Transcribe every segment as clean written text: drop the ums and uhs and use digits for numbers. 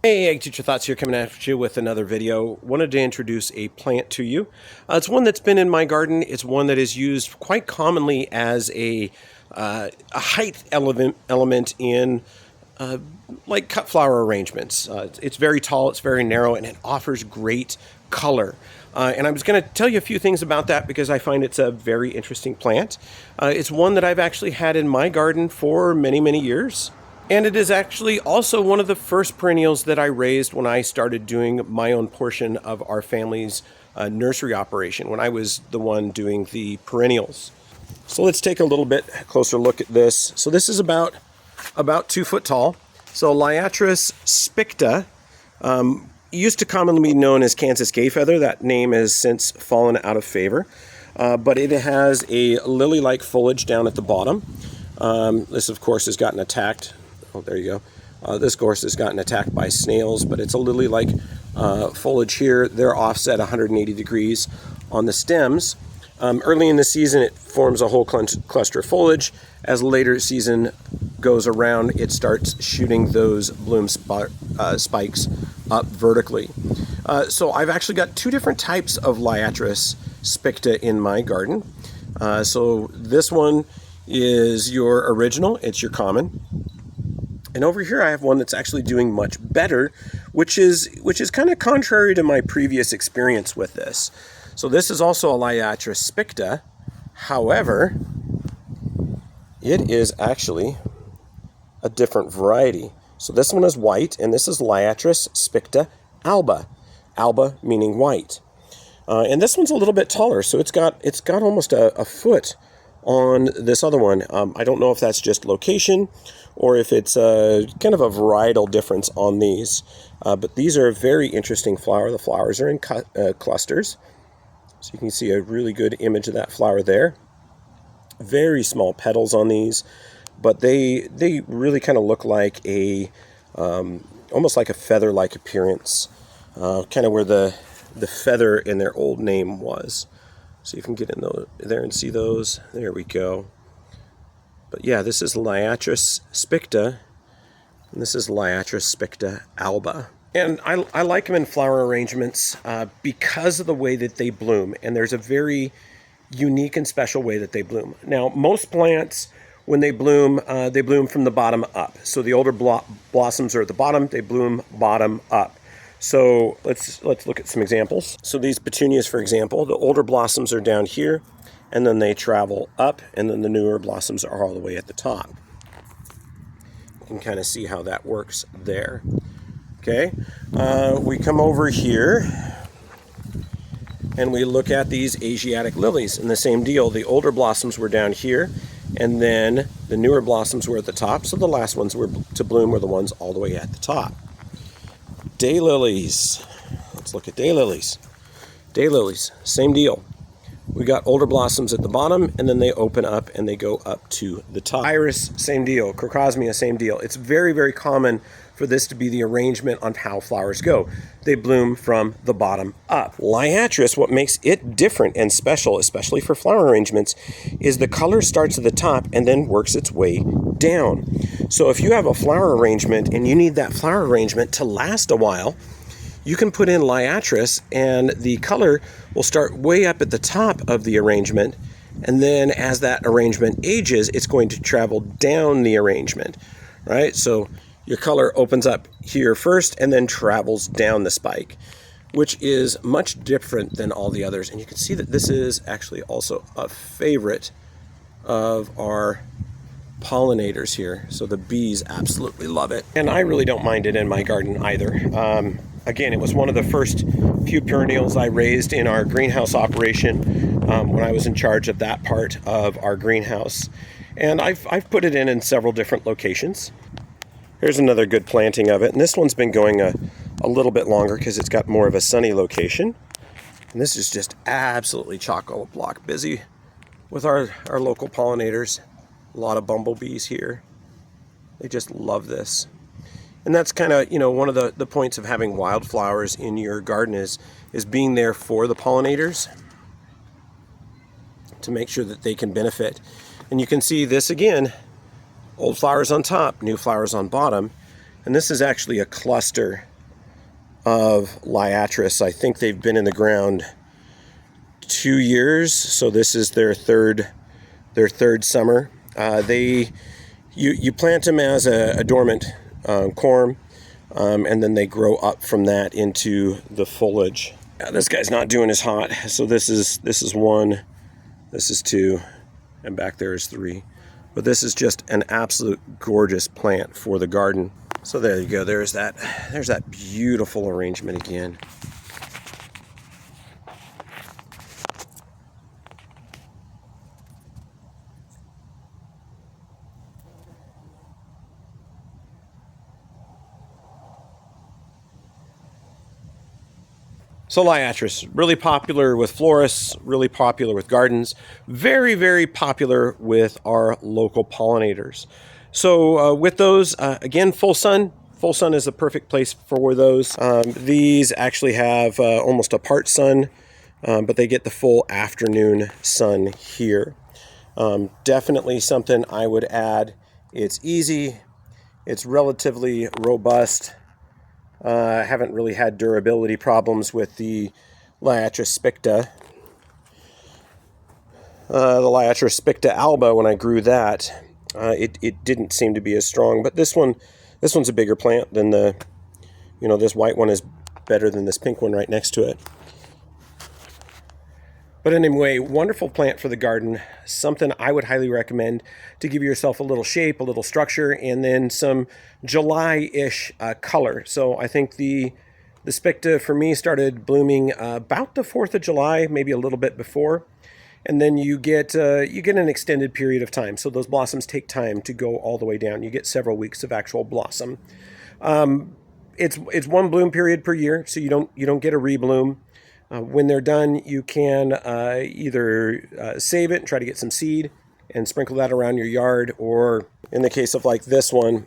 Hey, Ag Teacher Thoughts here, coming at you with another video. Wanted to introduce a plant to you. It's one that's been in my garden. It's one that is used quite commonly as a height element in like cut flower arrangements. It's very tall, it's very narrow, and it offers great color. And I was going to tell you a few things about that because I find it's a very interesting plant. It's one that I've actually had in my garden for many, many years. And it is actually also one of the first perennials that I raised when I started doing my own portion of our family's nursery operation, when I was the one doing the perennials. So let's take a little bit closer look at this. So this is about 2 foot tall. So Liatris spicata used to commonly be known as Kansas gayfeather. That name has since fallen out of favor. But it has a lily-like foliage down at the bottom. This, of course, has gotten attacked. Oh, there you go. This course has gotten attacked by snails, but it's a lily-like foliage here. They're offset 180 degrees on the stems. Early in the season, it forms a whole cluster of foliage. As later season goes around, it starts shooting those bloom spikes up vertically. So I've actually got 2 different types of Liatris spicata in my garden. So this one is your original. It's your common. And over here I have one that's actually doing much better, which is kind of contrary to my previous experience with this. So this is also a Liatris spicata. However, it is actually a different variety. So this one is white, and this is Liatris spicata alba. Alba meaning white. And this one's a little bit taller, so it's got almost a foot on this other one. I don't know if that's just location or if it's kind of a varietal difference on these. But these are a very interesting flower. The flowers are in clusters. So you can see a really good image of that flower there. Very small petals on these, but they really kind of look like almost like a feather-like appearance, kind of where the feather in their old name was. So you can get in there and see those. There we go. But yeah, this is Liatris spicata, and this is Liatris spicata alba. And I like them in flower arrangements because of the way that they bloom. And there's a very unique and special way that they bloom. Now, most plants, when they bloom from the bottom up. So the older blossoms are at the bottom, they bloom bottom up. So let's look at some examples. So these petunias, for example, the older blossoms are down here, and then they travel up, and then the newer blossoms are all the way at the top. You can kind of see how that works there. Okay, we come over here, and we look at these Asiatic lilies, and the same deal. The older blossoms were down here, and then the newer blossoms were at the top, so the last ones were to bloom were the ones all the way at the top. Daylilies. Let's look at daylilies. Daylilies, same deal. We got older blossoms at the bottom, and then they open up and they go up to the top. Iris, same deal. Crocosmia, same deal. It's very, very common for this to be the arrangement on how flowers go. They bloom from the bottom up. Liatris, what makes it different and special, especially for flower arrangements, is the color starts at the top and then works its way down. So if you have a flower arrangement and you need that flower arrangement to last a while, you can put in Liatris and the color will start way up at the top of the arrangement, and then as that arrangement ages, it's going to travel down the arrangement, right? So your color opens up here first and then travels down the spike, which is much different than all the others. And you can see that this is actually also a favorite of our pollinators here. So the bees absolutely love it. And I really don't mind it in my garden either. Again, it was one of the first few perennials I raised in our greenhouse operation when I was in charge of that part of our greenhouse. And I've put it in several different locations. Here's another good planting of it. And this one's been going a little bit longer because it's got more of a sunny location. And this is just absolutely chock-a-block busy with our local pollinators. A lot of bumblebees here. They just love this. And that's kind of, one of the points of having wildflowers in your garden is being there for the pollinators to make sure that they can benefit. And you can see this again, old flowers on top, new flowers on bottom. And this is actually a cluster of Liatris. I think they've been in the ground 2 years, so this is their third summer. You plant them as a dormant corm, and then they grow up from that into the foliage. This guy's not doing as hot, so this is 1, this is 2, and back there is 3. But this is just an absolute gorgeous plant for the garden. So there you go. There's that beautiful arrangement again. So Liatris, really popular with florists, really popular with gardens, very, very popular with our local pollinators. So with those, again, full sun. Full sun is the perfect place for those. These actually have almost a part sun, but they get the full afternoon sun here. Definitely something I would add. It's easy, it's relatively robust. I haven't really had durability problems with the Liatris spicata. The Liatris spicata alba, when I grew that, it didn't seem to be as strong. But this one's a bigger plant than the, this white one is better than this pink one right next to it. But anyway, wonderful plant for the garden. Something I would highly recommend to give yourself a little shape, a little structure, and then some July-ish color. So I think the spicata for me started blooming about the 4th of July, maybe a little bit before. And then you get an extended period of time. So those blossoms take time to go all the way down. You get several weeks of actual blossom. It's one bloom period per year, so you don't get a rebloom. When they're done, you can either save it and try to get some seed and sprinkle that around your yard, or in the case of like this one,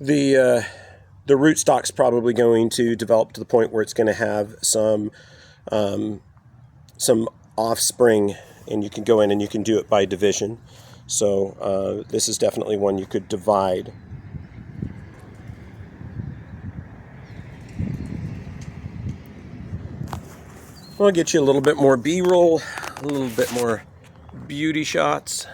the rootstock's probably going to develop to the point where it's going to have some offspring, and you can go in and you can do it by division. So this is definitely one you could divide. I'll get you a little bit more B-roll, a little bit more beauty shots.